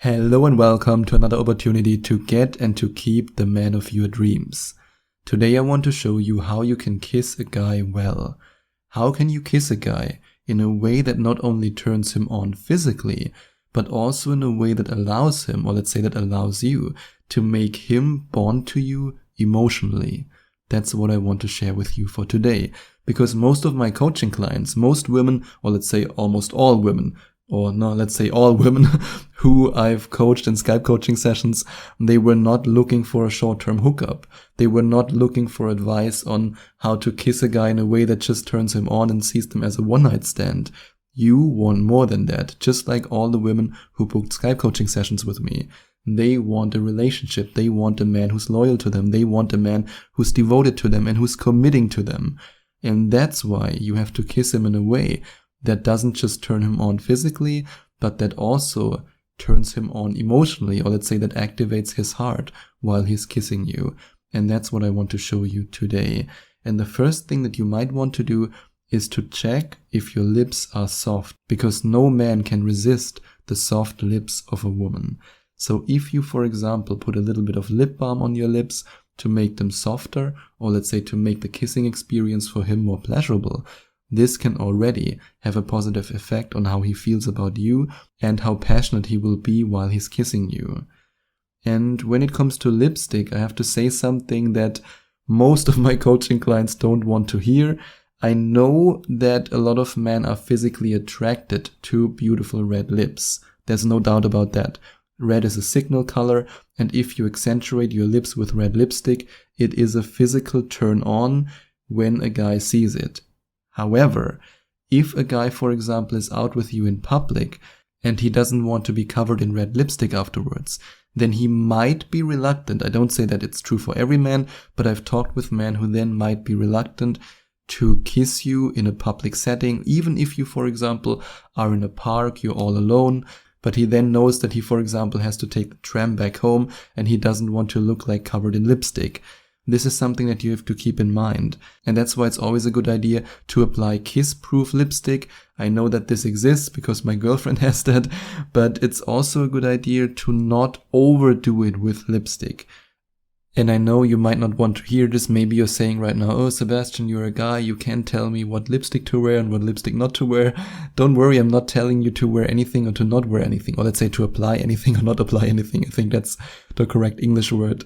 Hello and welcome to another opportunity to get and to keep the man of your dreams. Today I want to show you how you can kiss a guy well. How can you kiss a guy in a way that not only turns him on physically, but also in a way that allows him, or let's say that allows you, to make him bond to you emotionally. That's what I want to share with you for today. Because most of my coaching clients, most women, or let's say almost all women, or no, let's say all women who I've coached in Skype coaching sessions, they were not looking for a short-term hookup. They were not looking for advice on how to kiss a guy in a way that just turns him on and sees them as a one-night stand. You want more than that, just like all the women who booked Skype coaching sessions with me. They want a relationship. They want a man who's loyal to them. They want a man who's devoted to them and who's committing to them. And that's why you have to kiss him in a way that doesn't just turn him on physically, but that also turns him on emotionally, or let's say that activates his heart while he's kissing you. And that's what I want to show you today. And the first thing that you might want to do is to check if your lips are soft, because no man can resist the soft lips of a woman. So if you, for example, put a little bit of lip balm on your lips to make them softer, or let's say to make the kissing experience for him more pleasurable, this can already have a positive effect on how he feels about you and how passionate he will be while he's kissing you. And when it comes to lipstick, I have to say something that most of my coaching clients don't want to hear. I know that a lot of men are physically attracted to beautiful red lips. There's no doubt about that. Red is a signal color, and if you accentuate your lips with red lipstick, it is a physical turn on when a guy sees it. However, if a guy, for example, is out with you in public and he doesn't want to be covered in red lipstick afterwards, then he might be reluctant. I don't say that it's true for every man, but I've talked with men who then might be reluctant to kiss you in a public setting, even if you, for example, are in a park, you're all alone, but he then knows that he, for example, has to take the tram back home and he doesn't want to look like covered in lipstick. This is something that you have to keep in mind. And that's why it's always a good idea to apply kiss-proof lipstick. I know that this exists because my girlfriend has that, but it's also a good idea to not overdo it with lipstick. And I know you might not want to hear this. Maybe you're saying right now, oh, Sebastian, you're a guy. You can't tell me what lipstick to wear and what lipstick not to wear. Don't worry, I'm not telling you to wear anything or to not wear anything. Or let's say to apply anything or not apply anything. I think that's the correct English word.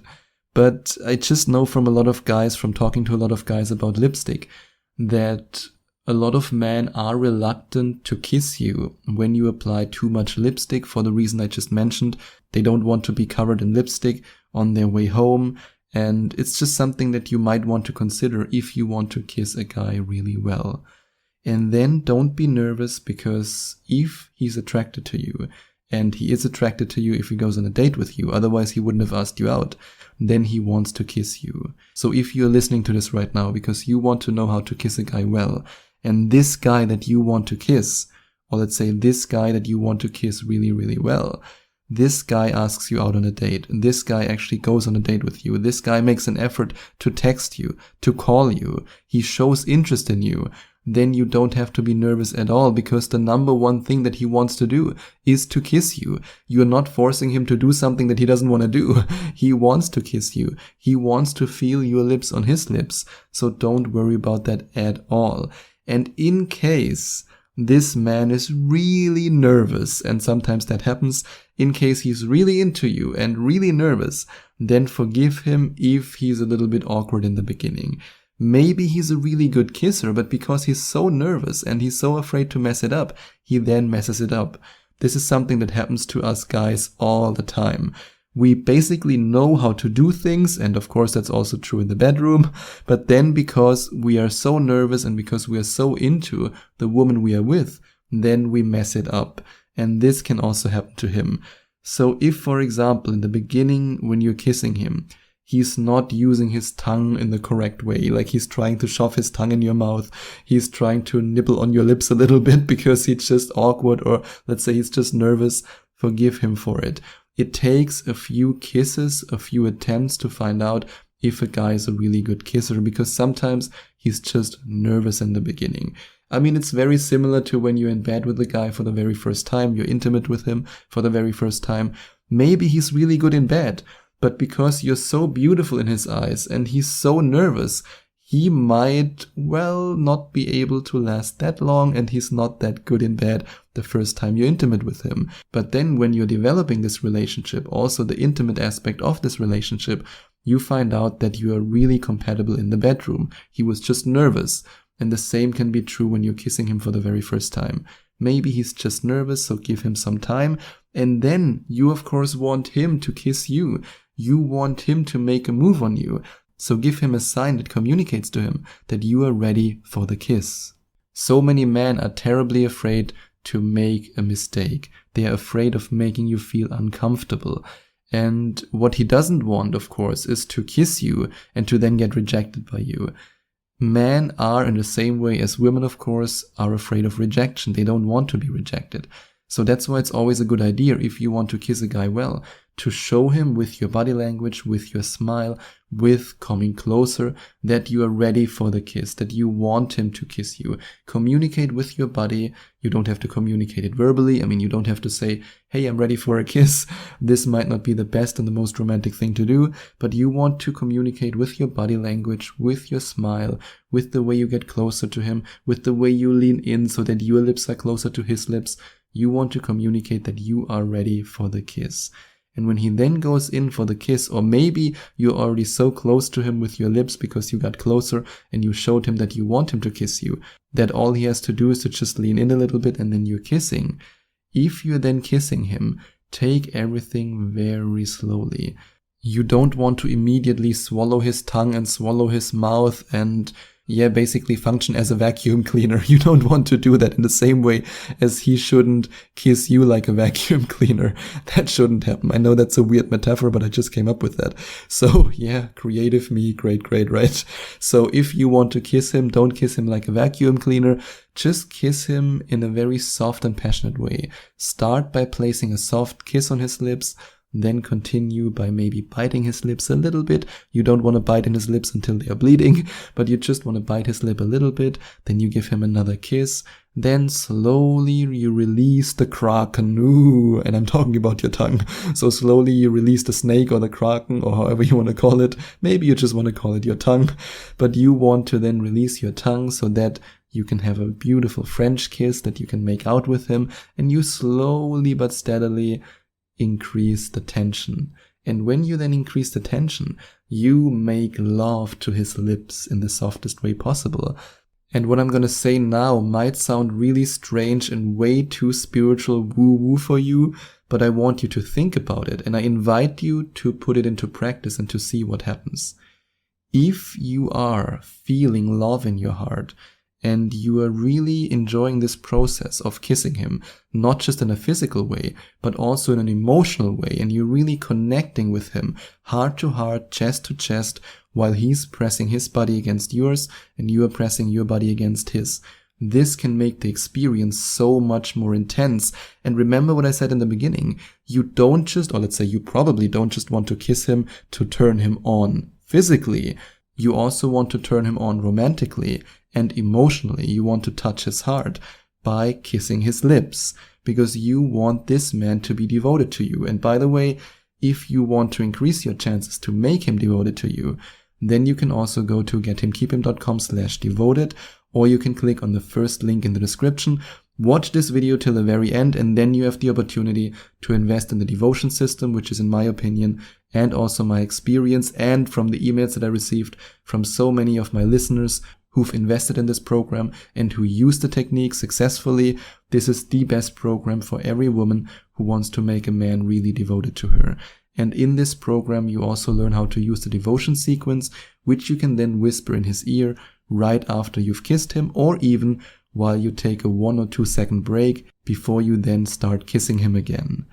But I just know from a lot of guys, from talking to a lot of guys about lipstick, that a lot of men are reluctant to kiss you when you apply too much lipstick for the reason I just mentioned. They don't want to be covered in lipstick on their way home. And it's just something that you might want to consider if you want to kiss a guy really well. And then don't be nervous, because if he's attracted to you, and he is attracted to you if he goes on a date with you, otherwise he wouldn't have asked you out, then he wants to kiss you. So if you're listening to this right now because you want to know how to kiss a guy well, and this guy that you want to kiss, or let's say this guy that you want to kiss really, really well, this guy asks you out on a date, and this guy actually goes on a date with you, this guy makes an effort to text you, to call you, he shows interest in you, then you don't have to be nervous at all, because the number one thing that he wants to do is to kiss you. You're not forcing him to do something that he doesn't want to do. He wants to kiss you. He wants to feel your lips on his lips. So don't worry about that at all. And in case this man is really nervous, and sometimes that happens, in case he's really into you and really nervous, then forgive him if he's a little bit awkward in the beginning. Maybe he's a really good kisser, but because he's so nervous and he's so afraid to mess it up, he then messes it up. This is something that happens to us guys all the time. We basically know how to do things, and of course that's also true in the bedroom, but then because we are so nervous and because we are so into the woman we are with, then we mess it up. And this can also happen to him. So if, for example, in the beginning when you're kissing him, he's not using his tongue in the correct way, like he's trying to shove his tongue in your mouth, he's trying to nibble on your lips a little bit because he's just awkward, or let's say he's just nervous, forgive him for it. It takes a few kisses, a few attempts to find out if a guy is a really good kisser, because sometimes he's just nervous in the beginning. I mean, it's very similar to when you're in bed with a guy for the very first time, you're intimate with him for the very first time. Maybe he's really good in bed, but because you're so beautiful in his eyes and he's so nervous, he might, well, not be able to last that long, and he's not that good in bed the first time you're intimate with him. But then when you're developing this relationship, also the intimate aspect of this relationship, you find out that you are really compatible in the bedroom. He was just nervous. And the same can be true when you're kissing him for the very first time. Maybe he's just nervous, so give him some time. And then you, of course, want him to kiss you. You want him to make a move on you. So give him a sign that communicates to him that you are ready for the kiss. So many men are terribly afraid to make a mistake. They are afraid of making you feel uncomfortable. And what he doesn't want, of course, is to kiss you and to then get rejected by you. Men are, in the same way as women, of course, are afraid of rejection. They don't want to be rejected. So that's why it's always a good idea, if you want to kiss a guy well, to show him with your body language, with your smile, with coming closer, that you are ready for the kiss, that you want him to kiss you. Communicate with your body. You don't have to communicate it verbally. I mean, you don't have to say, hey, I'm ready for a kiss. This might not be the best and the most romantic thing to do, but you want to communicate with your body language, with your smile, with the way you get closer to him, with the way you lean in so that your lips are closer to his lips. You want to communicate that you are ready for the kiss. And when he then goes in for the kiss, or maybe you're already so close to him with your lips because you got closer and you showed him that you want him to kiss you, that all he has to do is to just lean in a little bit and then you're kissing. If you're then kissing him, take everything very slowly. You don't want to immediately swallow his tongue and swallow his mouth and basically function as a vacuum cleaner. You don't want to do that in the same way as he shouldn't kiss you like a vacuum cleaner. That shouldn't happen. I know that's a weird metaphor, but I just came up with that. So creative me, great, right? So if you want to kiss him, don't kiss him like a vacuum cleaner. Just kiss him in a very soft and passionate way. Start by placing a soft kiss on his lips. Then continue by maybe biting his lips a little bit. You don't want to bite in his lips until they are bleeding, but you just want to bite his lip a little bit. Then you give him another kiss. Then slowly you release the kraken. Ooh, and I'm talking about your tongue. So slowly you release the snake or the kraken or however you want to call it. Maybe you just want to call it your tongue. But you want to then release your tongue so that you can have a beautiful French kiss that you can make out with him. And you slowly but steadily increase the tension. And when you then increase the tension, you make love to his lips in the softest way possible. And what I'm going to say now might sound really strange and way too spiritual woo-woo for you, but I want you to think about it, and I invite you to put it into practice and to see what happens. If you are feeling love in your heart, and you are really enjoying this process of kissing him, not just in a physical way, but also in an emotional way, and you're really connecting with him, heart to heart, chest to chest, while he's pressing his body against yours, and you are pressing your body against his. This can make the experience so much more intense. And remember what I said in the beginning, you don't just, or let's say you probably don't just want to kiss him to turn him on physically. You also want to turn him on romantically and emotionally. You want to touch his heart by kissing his lips because you want this man to be devoted to you. And by the way, if you want to increase your chances to make him devoted to you, then you can also go to gethimkeephim.com/devoted, or you can click on the first link in the description. Watch this video till the very end, and then you have the opportunity to invest in the devotion system, which is, in my opinion, and also my experience, and from the emails that I received from so many of my listeners who've invested in this program and who use the technique successfully. This is the best program for every woman who wants to make a man really devoted to her. And in this program, you also learn how to use the devotion sequence, which you can then whisper in his ear right after you've kissed him, or even while you take a 1 or 2 second break before you then start kissing him again.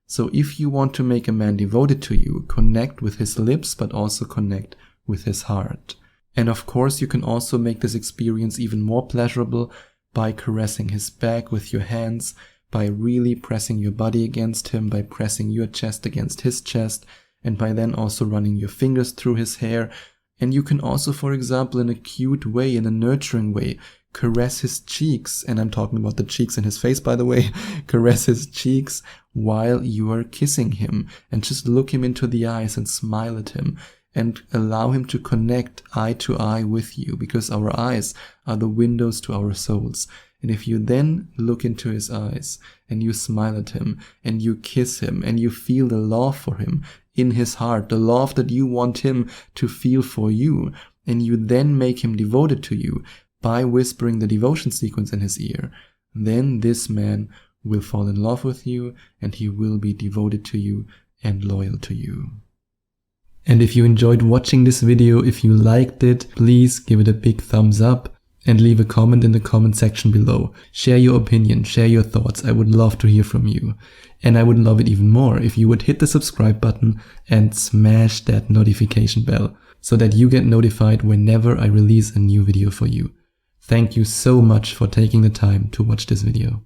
So if you want to make a man devoted to you, connect with his lips, but also connect with his heart. And of course, you can also make this experience even more pleasurable by caressing his back with your hands, by really pressing your body against him, by pressing your chest against his chest, and by then also running your fingers through his hair. And you can also, for example, in a cute way, in a nurturing way, caress his cheeks, and I'm talking about the cheeks in his face, by the way, caress his cheeks while you are kissing him, and just look him into the eyes and smile at him and allow him to connect eye to eye with you, because our eyes are the windows to our souls. And if you then look into his eyes and you smile at him and you kiss him and you feel the love for him in his heart, the love that you want him to feel for you, and you then make him devoted to you by whispering the devotion sequence in his ear, then this man will fall in love with you and he will be devoted to you and loyal to you. And if you enjoyed watching this video, if you liked it, please give it a big thumbs up and leave a comment in the comment section below. Share your opinion, share your thoughts. I would love to hear from you. And I would love it even more if you would hit the subscribe button and smash that notification bell so that you get notified whenever I release a new video for you. Thank you so much for taking the time to watch this video.